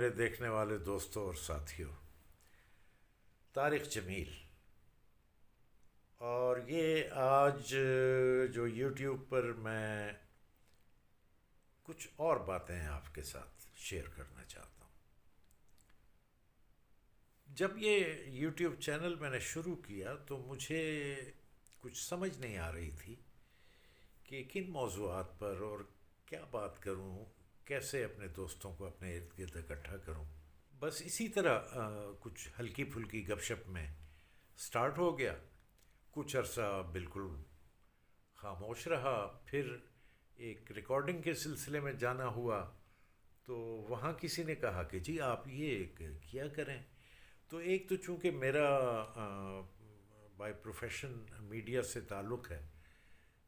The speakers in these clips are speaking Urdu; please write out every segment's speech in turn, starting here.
میرے دیکھنے والے دوستوں اور ساتھیوں، طارق جمیل، اور یہ آج جو یوٹیوب پر میں کچھ اور باتیں آپ کے ساتھ شیئر کرنا چاہتا ہوں۔ جب یہ یوٹیوب چینل میں نے شروع کیا تو مجھے کچھ سمجھ نہیں آ رہی تھی کہ کن موضوعات پر اور کیا بات کروں، کیسے اپنے دوستوں کو اپنے ارد گرد اکٹھا کروں۔ بس اسی طرح کچھ ہلکی پھلکی گپ شپ میں سٹارٹ ہو گیا۔ کچھ عرصہ بالکل خاموش رہا، پھر ایک ریکارڈنگ کے سلسلے میں جانا ہوا تو وہاں کسی نے کہا کہ جی آپ یہ کیا کریں۔ تو ایک تو چونکہ میرا بائی پروفیشن میڈیا سے تعلق ہے،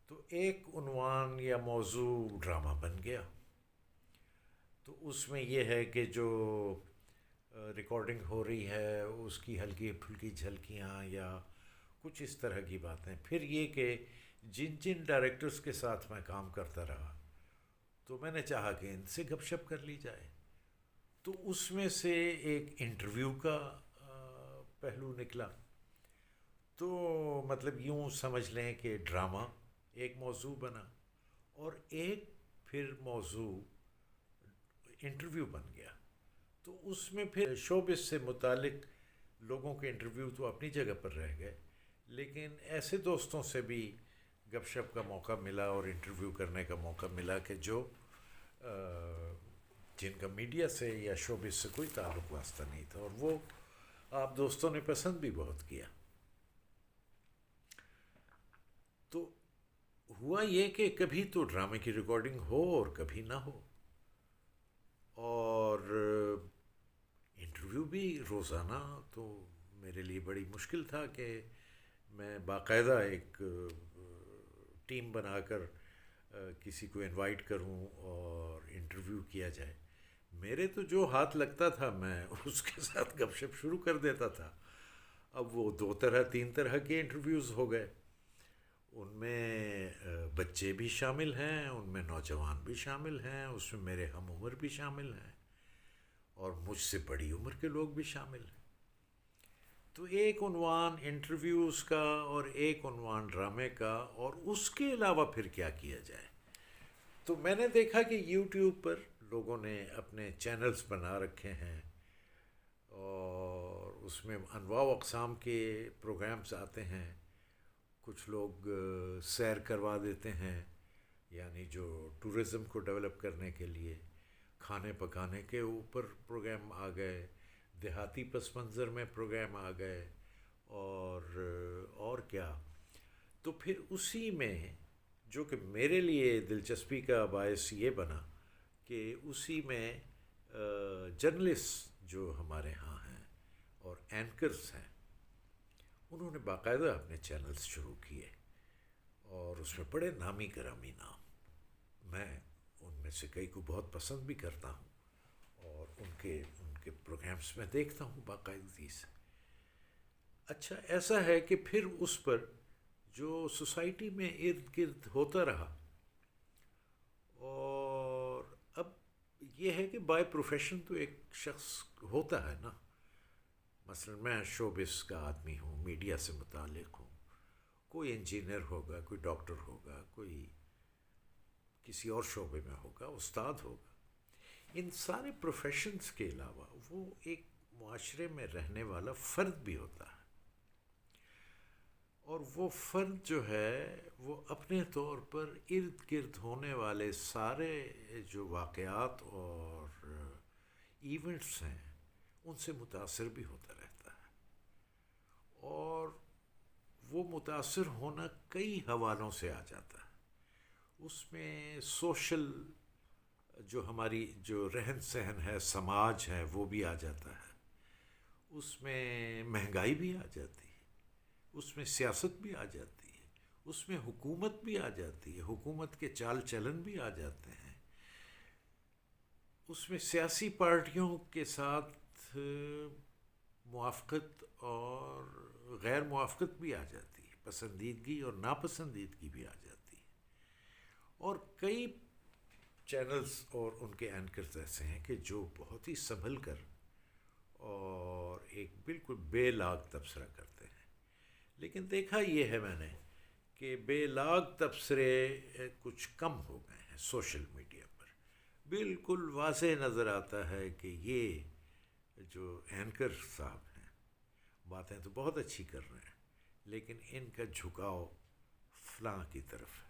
تو ایک عنوان یا موضوع ڈرامہ بن گیا۔ تو اس میں یہ ہے کہ جو ریکارڈنگ ہو رہی ہے اس کی ہلکی پھلکی جھلکیاں یا کچھ اس طرح کی باتیں۔ پھر یہ کہ جن جن ڈائریکٹرز کے ساتھ میں کام کرتا رہا تو میں نے چاہا کہ ان سے گپ شپ کر لی جائے۔ تو اس میں سے ایک انٹرویو کا پہلو نکلا۔ تو مطلب یوں سمجھ لیں کہ ڈرامہ ایک موضوع بنا اور ایک پھر موضوع انٹرویو بن گیا۔ تو اس میں پھر شوبز سے متعلق لوگوں کے انٹرویو تو اپنی جگہ پر رہ گئے، لیکن ایسے دوستوں سے بھی گپ شپ کا موقع ملا اور انٹرویو کرنے کا موقع ملا کہ جو جن کا میڈیا سے یا شوبز سے کوئی تعلق واسطہ نہیں تھا، اور وہ آپ دوستوں نے پسند بھی بہت کیا۔ تو ہوا یہ کہ کبھی تو ڈرامے کی ریکارڈنگ ہو اور کبھی نہ ہو، اور انٹرویو بھی روزانہ تو میرے لیے بڑی مشکل تھا کہ میں باقاعدہ ایک ٹیم بنا کر کسی کو انوائٹ کروں اور انٹرویو کیا جائے۔ میرے تو جو ہاتھ لگتا تھا میں اس کے ساتھ گپ شپ شروع کر دیتا تھا۔ اب وہ 2 3 طرح کے انٹرویوز ہو گئے، ان میں بچے بھی شامل ہیں، ان میں نوجوان بھی شامل ہیں، اس میں میرے ہم عمر بھی شامل ہیں اور مجھ سے بڑی عمر کے لوگ بھی شامل ہیں۔ تو ایک عنوان انٹرویوز کا اور ایک عنوان ڈرامے کا، اور اس کے علاوہ پھر کیا کیا جائے۔ تو میں نے دیکھا کہ یوٹیوب پر لوگوں نے اپنے چینلز بنا رکھے ہیں اور اس میں انواع و اقسام کے پروگرامز آتے ہیں۔ کچھ لوگ سیر کروا دیتے ہیں، یعنی جو ٹورزم کو ڈیولپ کرنے کے لیے کھانے پکانے کے اوپر پروگرام آ گئے، دیہاتی پس منظر میں پروگرام آ گئے، اور کیا۔ تو پھر اسی میں جو کہ میرے لیے دلچسپی کا باعث یہ بنا کہ اسی میں جرنلسٹ جو ہمارے ہاں ہیں اور اینکرز ہیں، انہوں نے باقاعدہ اپنے چینلز شروع کیے، اور اس میں بڑے نامی گرامی نام۔ میں ان میں سے کئی کو بہت پسند بھی کرتا ہوں اور ان کے پروگرامز میں دیکھتا ہوں باقاعدگی سے۔ اچھا ایسا ہے کہ پھر اس پر جو سوسائٹی میں ارد گرد ہوتا رہا، اور اب یہ ہے کہ بائی پروفیشن تو ایک شخص ہوتا ہے نا، مثلا میں شوبز کا آدمی ہوں، میڈیا سے متعلق ہوں، کوئی انجینئر ہوگا، کوئی ڈاکٹر ہوگا، کوئی کسی اور شعبے میں ہوگا، استاد ہوگا۔ ان سارے پروفیشنز کے علاوہ وہ ایک معاشرے میں رہنے والا فرد بھی ہوتا ہے، اور وہ فرد جو ہے وہ اپنے طور پر ارد گرد ہونے والے سارے جو واقعات اور ایونٹس ہیں ان سے متاثر بھی ہوتا رہتا ہے، اور وہ متاثر ہونا کئی حوالوں سے آ جاتا ہے۔ اس میں سوشل جو ہماری جو رہن سہن ہے، سماج ہے، وہ بھی آ جاتا ہے، اس میں مہنگائی بھی آ جاتی ہے، اس میں سیاست بھی آ جاتی ہے، اس میں حکومت بھی آ جاتی ہے، حکومت کے چال چلن بھی آ جاتے ہیں، اس میں سیاسی پارٹیوں کے ساتھ موافقت اور غیر موافقت بھی آ جاتی ہے، پسندیدگی اور ناپسندیدگی بھی آ جاتی ہے، اور کئی چینلز اور ان کے اینکرز ایسے ہیں کہ جو بہت ہی سنبھل کر اور ایک بالکل بے لاگ تبصرہ کرتے ہیں، لیکن دیکھا یہ ہے میں نے کہ بے لاگ تبصرے کچھ کم ہو گئے ہیں سوشل میڈیا پر۔ بالکل واضح نظر آتا ہے کہ یہ جو اینکر صاحب ہیں باتیں تو بہت اچھی کر رہے ہیں، لیکن ان کا جھکاؤ فلاں کی طرف ہے۔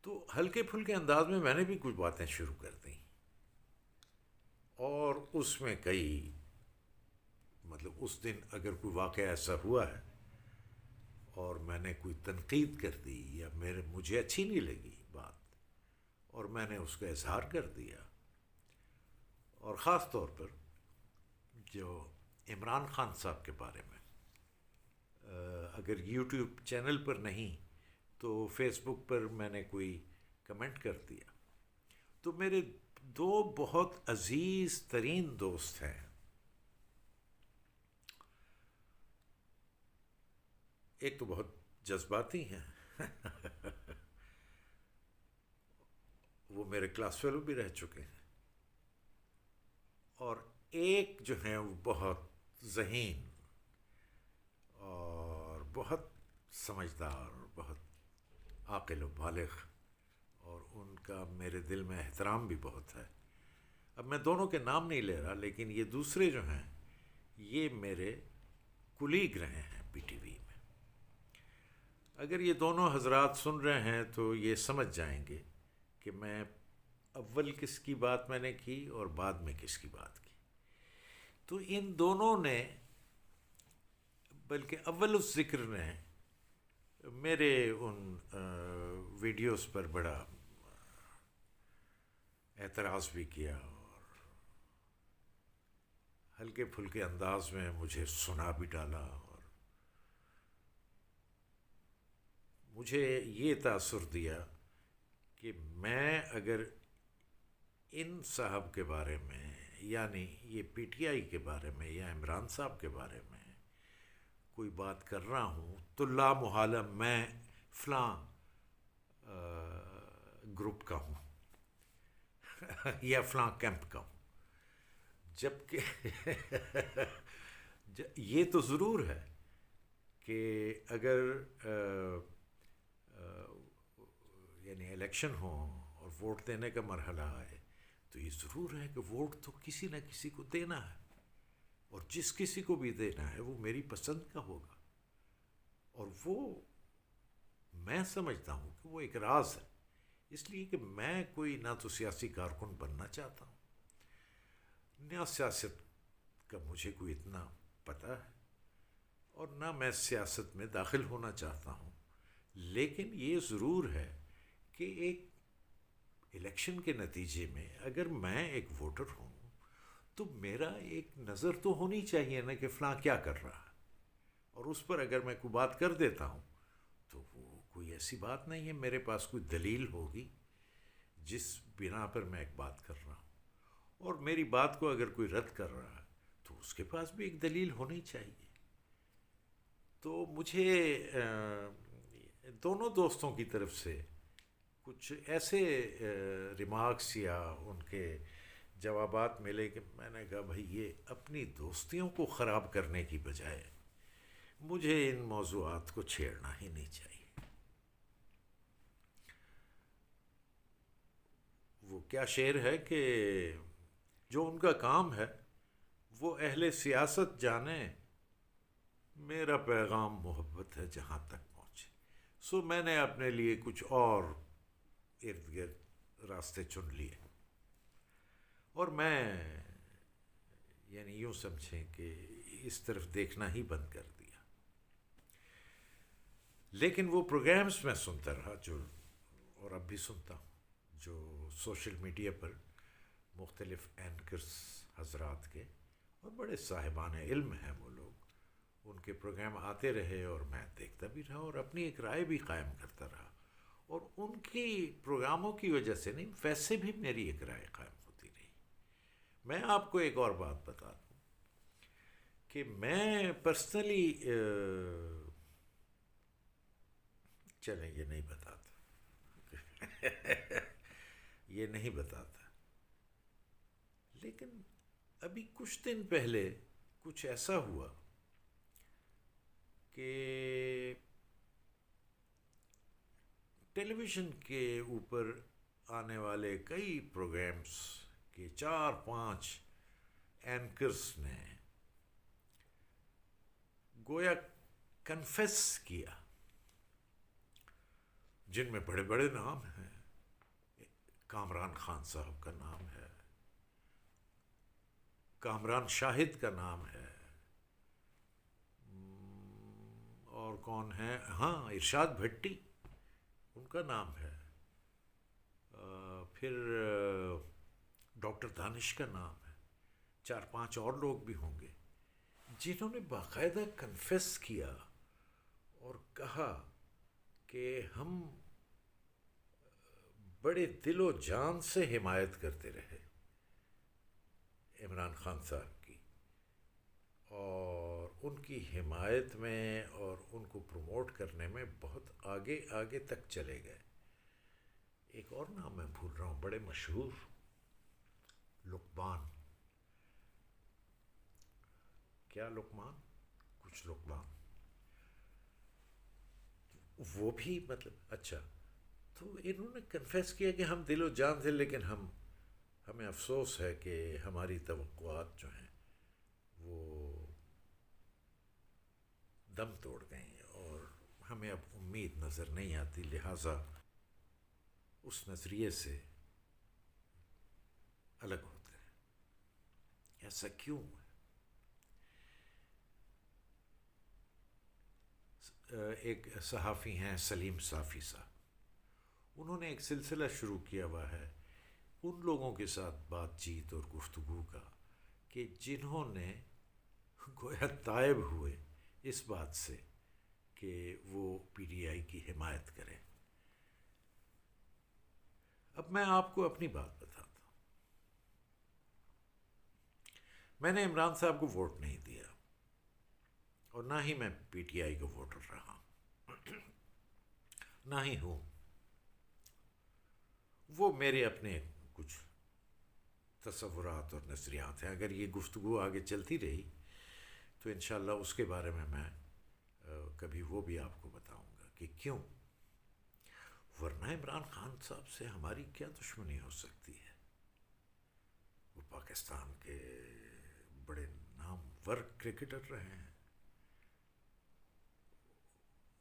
تو ہلکے پھلکے انداز میں نے بھی کچھ باتیں شروع کر دیں، اور اس میں کئی اس دن اگر کوئی واقعہ ایسا ہوا ہے اور میں نے کوئی تنقید کر دی یا مجھے اچھی نہیں لگی بات اور میں نے اس کا اظہار کر دیا، اور خاص طور پر جو عمران خان صاحب کے بارے میں اگر یوٹیوب چینل پر نہیں تو فیس بک پر میں نے کوئی کمنٹ کر دیا، تو میرے دو بہت عزیز ترین دوست ہیں، ایک تو بہت جذباتی ہیں وہ میرے کلاس فیلو بھی رہ چکے ہیں، اور ایک جو ہیں وہ بہت ذہین اور بہت سمجھدار اور بہت عاقل و بالغ، اور ان کا میرے دل میں احترام بھی بہت ہے۔ اب میں دونوں کے نام نہیں لے رہا، لیکن یہ دوسرے جو ہیں یہ میرے کولیگ رہے ہیں پی ٹی وی میں۔ اگر یہ دونوں حضرات سن رہے ہیں تو یہ سمجھ جائیں گے کہ میں اول کس کی بات میں نے کی اور بعد میں کس کی بات کی۔ تو ان دونوں نے، بلکہ اول اس ذکر نے میرے ان ویڈیوز پر بڑا اعتراض بھی کیا اور ہلکے پھلکے انداز میں مجھے سنا بھی ڈالا، اور مجھے یہ تاثر دیا کہ میں اگر ان صاحب کے بارے میں، یعنی یہ پی ٹی آئی کے بارے میں یا عمران صاحب کے بارے میں کوئی بات کر رہا ہوں تو لا محالہ میں فلاں گروپ کا ہوں یا فلاں کیمپ کا ہوں، جبکہ یہ تو ضرور ہے کہ اگر یعنی الیکشن ہو اور ووٹ دینے کا مرحلہ آئے تو یہ ضرور ہے کہ ووٹ تو کسی نہ کسی کو دینا ہے، اور جس کسی کو بھی دینا ہے وہ میری پسند کا ہوگا، اور وہ میں سمجھتا ہوں کہ وہ ایک راز ہے، اس لیے کہ میں کوئی نہ تو سیاسی کارکن بننا چاہتا ہوں، نہ سیاست کا مجھے کوئی اتنا پتہ ہے، اور نہ میں سیاست میں داخل ہونا چاہتا ہوں، لیکن یہ ضرور ہے کہ ایک الیکشن کے نتیجے میں اگر میں ایک ووٹر ہوں تو میرا ایک نظر تو ہونی چاہیے نا کہ فلاں کیا کر رہا ہے، اور اس پر اگر میں کوئی بات کر دیتا ہوں تو وہ کوئی ایسی بات نہیں ہے، میرے پاس کوئی دلیل ہوگی جس بنا پر میں ایک بات کر رہا ہوں، اور میری بات کو اگر کوئی رد کر رہا ہے تو اس کے پاس بھی ایک دلیل ہونی چاہیے۔ تو مجھے دونوں دوستوں کی طرف سے کچھ ایسے ریمارکس یا ان کے جوابات ملے کہ میں نے کہا بھائی یہ اپنی دوستیوں کو خراب کرنے کی بجائے مجھے ان موضوعات کو چھیڑنا ہی نہیں چاہیے۔ وہ کیا شعر ہے کہ جو ان کا کام ہے وہ اہل سیاست جانے، میرا پیغام محبت ہے جہاں تک پہنچے۔ سو میں نے اپنے لیے کچھ اور ارد گرد راستے چن لیے، اور میں یعنی یوں سمجھیں کہ اس طرف دیکھنا ہی بند کر دیا، لیکن وہ پروگرامز میں سنتا رہا جو، اور اب بھی سنتا ہوں، جو سوشل میڈیا پر مختلف اینکرز حضرات کے، اور بڑے صاحبان علم ہیں وہ لوگ، ان کے پروگرام آتے رہے اور میں دیکھتا بھی رہا اور اپنی ایک رائے بھی قائم کرتا رہا، اور ان کی پروگراموں کی وجہ سے نہیں، ویسے بھی میری ایک رائے قائم ہوتی رہی۔ میں آپ کو ایک اور بات بتا دوں کہ میں پرسنلی چلیں یہ نہیں بتاتا یہ نہیں بتاتا. لیکن ابھی کچھ دن پہلے کچھ ایسا ہوا کہ ٹیلی ویژن کے اوپر آنے والے کئی پروگرامز کے 4-5 اینکرز نے گویا کنفیس کیا، جن میں بڑے بڑے نام ہیں. کامران خان صاحب کا نام ہے، کامران شاہد کا نام ہے، اور کون ہے، ہاں ارشاد بھٹی ان کا نام ہے، پھر ڈاکٹر دانش کا نام ہے، 4-5 اور لوگ بھی ہوں گے جنہوں نے باقاعدہ کنفیس کیا اور کہا کہ ہم بڑے دل و جان سے حمایت کرتے رہے عمران خان صاحب کی، اور ان کی حمایت میں اور ان کو پروموٹ کرنے میں بہت آگے آگے تک چلے گئے. ایک اور نام میں بھول رہا ہوں، بڑے مشہور، لقمان، کیا لقمان، کچھ لقمان، وہ بھی مطلب اچھا. تو انہوں نے کنفیس کیا کہ ہم دل و جان تھے، لیکن ہمیں افسوس ہے کہ ہماری توقعات جو ہیں وہ دم توڑ گئیں اور ہمیں اب امید نظر نہیں آتی، لہٰذا اس نظریے سے الگ ہوتے ہیں. ایسا کیوں ہے؟ ایک صحافی ہیں سلیم صافی صاحب، انہوں نے ایک سلسلہ شروع کیا ہوا ہے ان لوگوں کے ساتھ بات چیت اور گفتگو کا کہ جنہوں نے گویا تائب ہوئے اس بات سے کہ وہ پی ٹی آئی کی حمایت کریں. اب میں آپ کو اپنی بات بتاتا ہوں. میں نے عمران صاحب کو ووٹ نہیں دیا اور نہ ہی میں پی ٹی آئی کا ووٹر رہا، نہ ہی ہوں. وہ میرے اپنے کچھ تصورات اور نظریات ہیں. اگر یہ گفتگو آگے چلتی رہی تو انشاءاللہ اس کے بارے میں کبھی وہ بھی آپ کو بتاؤں گا کہ کیوں. ورنہ عمران خان صاحب سے ہماری کیا دشمنی ہو سکتی ہے؟ وہ پاکستان کے بڑے نامور کرکٹر رہے ہیں،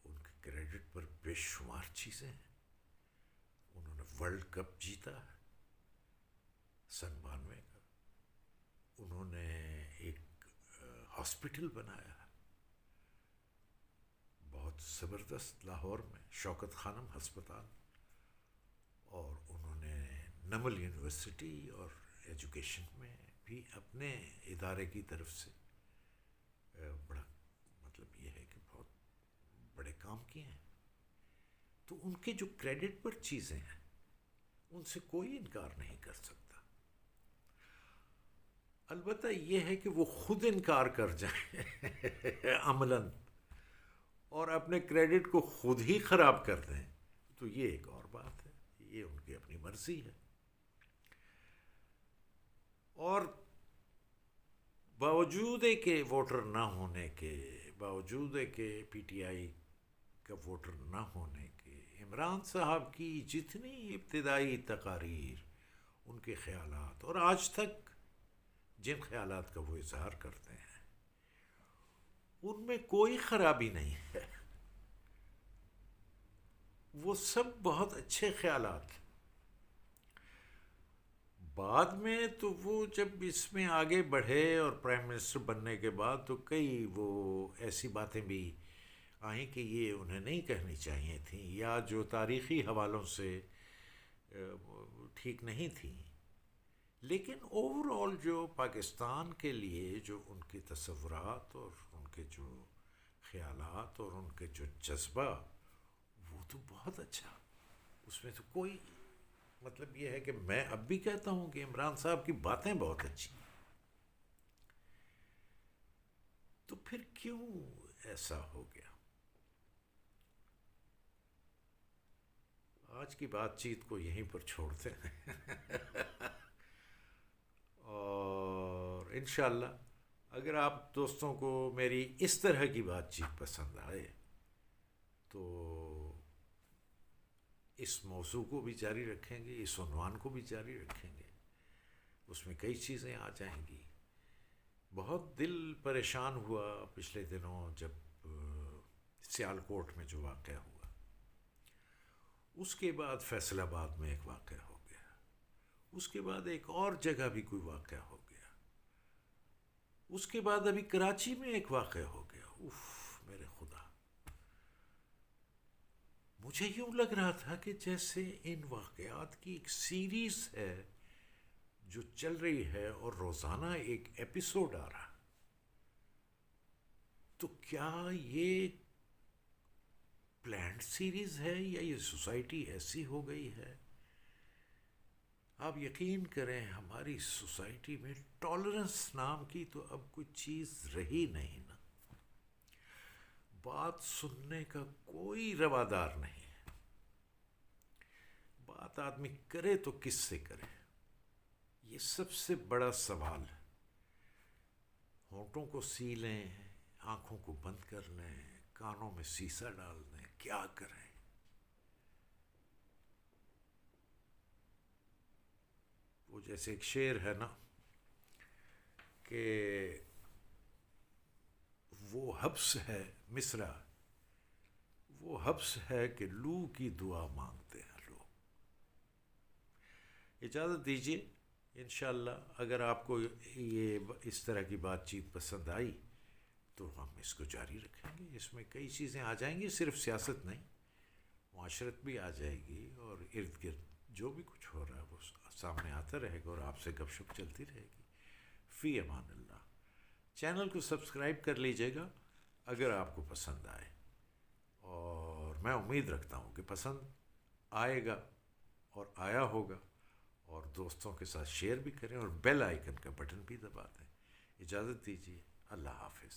ان کے کریڈٹ پر بے شمار چیزیں ہیں. انہوں نے ورلڈ کپ جیتا ہے سن 92 کا، انہوں نے ایک ہاسپٹل بنایا ہے بہت زبردست لاہور میں، شوکت خانم ہسپتال، اور انہوں نے نمل یونیورسٹی اور ایجوکیشن میں بھی اپنے ادارے کی طرف سے بڑا مطلب یہ ہے کہ بہت بڑے کام کیے ہیں. تو ان کے جو کریڈٹ پر چیزیں ہیں ان سے کوئی انکار نہیں کر سکتا. البتہ یہ ہے کہ وہ خود انکار کر جائیں عملاً اور اپنے کریڈٹ کو خود ہی خراب کر دیں تو یہ ایک اور بات ہے، یہ ان کی اپنی مرضی ہے. اور باوجود کہ ووٹر نہ ہونے کے، باوجود کہ پی ٹی آئی کا ووٹر نہ ہونے کے، عمران صاحب کی جتنی ابتدائی تقاریر، ان کے خیالات اور آج تک جن خیالات کا وہ اظہار کرتے ہیں ان میں کوئی خرابی نہیں ہے. وہ سب بہت اچھے خیالات. بعد میں تو وہ جب اس میں آگے بڑھے اور پرائم منسٹر بننے کے بعد تو کئی وہ ایسی باتیں بھی آئیں کہ یہ انہیں نہیں کہنی چاہیے تھیں، یا جو تاریخی حوالوں سے ٹھیک نہیں تھیں. لیکن اوور آل جو پاکستان کے لیے جو ان کے تصورات اور ان کے جو خیالات اور ان کے جو جذبہ، وہ تو بہت اچھا. اس میں تو کوئی مطلب یہ ہے کہ میں اب بھی کہتا ہوں کہ عمران صاحب کی باتیں بہت اچھی ہیں. تو پھر کیوں ایسا ہو گیا؟ آج کی بات چیت کو یہیں پر چھوڑتے ہیں اور انشاءاللہ اگر آپ دوستوں کو میری اس طرح کی بات چیت پسند آئے تو اس موضوع کو بھی جاری رکھیں گے، اس عنوان کو بھی جاری رکھیں گے، اس میں کئی چیزیں آ جائیں گی. بہت دل پریشان ہوا پچھلے دنوں جب سیالکوٹ میں جو واقعہ ہوا، اس کے بعد فیصل آباد میں ایک واقعہ ہو گیا، اس کے بعد ایک اور جگہ بھی کوئی واقعہ ہو گیا، اس کے بعد ابھی کراچی میں ایک واقعہ ہو گیا. اف میرے خدا، مجھے یوں لگ رہا تھا کہ جیسے ان واقعات کی ایک سیریز ہے جو چل رہی ہے اور روزانہ ایک ایپیسوڈ آ رہا. تو کیا یہ پلانڈ سیریز ہے یا یہ سوسائٹی ایسی ہو گئی ہے؟ آپ یقین کریں ہماری سوسائٹی میں ٹالرنس نام کی تو اب کوئی چیز رہی نہیں نا. بات سننے کا کوئی روادار نہیں ہے. بات آدمی کرے تو کس سے کرے؟ یہ سب سے بڑا سوال ہے. ہونٹوں کو سی لیں، آنکھوں کو بند کر لیں، کانوں میں سیسا ڈال دیں، کیا کریں؟ وہ جیسے ایک شعر ہے نا کہ وہ حبس ہے مصرع، وہ حبس ہے کہ لو کی دعا مانگتے ہیں لوگ. اجازت دیجیے، انشاءاللہ اگر آپ کو یہ اس طرح کی بات چیت پسند آئی تو ہم اس کو جاری رکھیں گے. اس میں کئی چیزیں آ جائیں گی، صرف سیاست نہیں، معاشرت بھی آ جائے گی، اور ارد گرد جو بھی کچھ ہو رہا ہے وہ سامنے آتا رہے گا اور آپ سے گپ شپ چلتی رہے گی. فی امان اللہ. چینل کو سبسکرائب کر لیجیے گا اگر آپ کو پسند آئے، اور میں امید رکھتا ہوں کہ پسند آئے گا اور آیا ہوگا، اور دوستوں کے ساتھ شیئر بھی کریں اور بیل آئیکن کا بٹن بھی دبا دیں. اجازت دیجیے، اللہ حافظ.